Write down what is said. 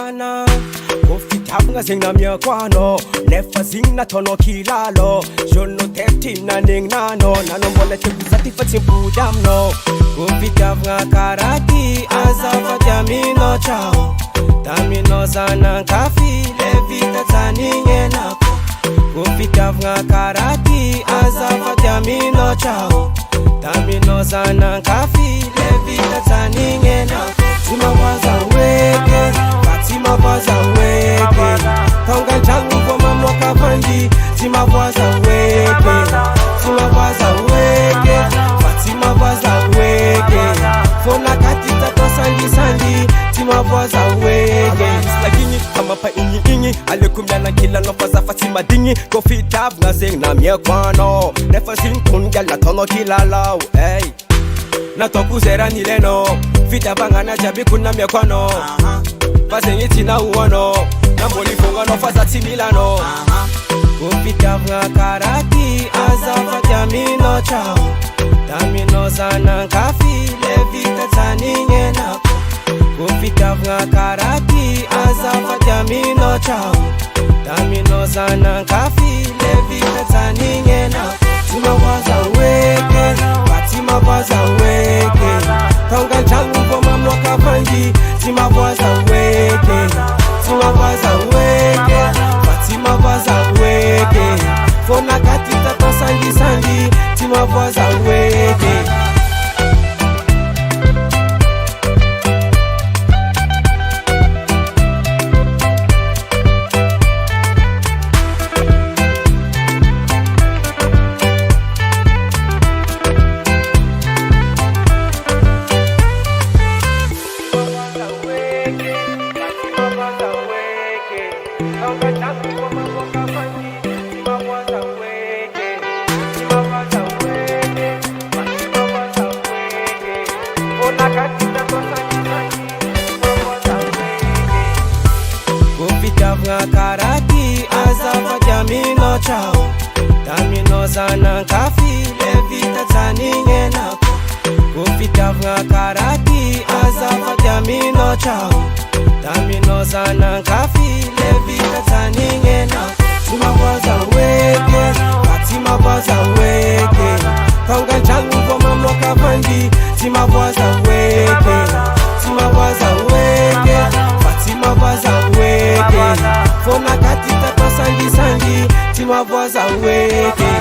sana Kofitavunga zinga myakwano Nefa zingna tono kilalo Jono teftina ning nano Nano mbole chibuzati fatimpu damno Kofitavunga karaki Azafa jamino chao Tamino sana kafi Levita taninge nako Kofitavunga karaki Azafa jamino chao Tamino sana kafi Levita taninge nako Tima waza weke Fatima waza weke Tonga changu kwa mamloka vanji Tima waza weke Tima waza weke Fatima waza weke Fona katita to sandi sandi Tima waza weke Lakini kama pa inyi Alikumya na kila nofaza Fatima dingi Kofitavunga zingna myakwano Nefa zinkungal na tono kilalo Hey Natokuzera nileno Fita bangana jabi kuna myakwano Fazenye tina uwano Namboli funga no fasa timilano Kofitavunga karaki Azafa jamino chao Tamino sana kafi Levita taninge nako Kofitavunga karaki Azafa jamino chao Tamino sana kafi Levita taninge nako Tima waza weke Fatima waza weke Tonga changu kwa mamloka vanji Tima waza weke Tima waza weke Fatima waza weke Fona katita to sangi sangi Tima waza weke Kofitavunga karaki Azafa jamino chao Tamino sana kafi Levita taninge nako Kofitavunga karaki Azafa jamino chao Tamino sana kafi Levita taninge nako Tima waza weke Fatima waza weke Tonga changu kwa mamloka vanji Tima waza weke Tima waza weke Fatima waza weke Fona katita to sangi sangi Tima waza weke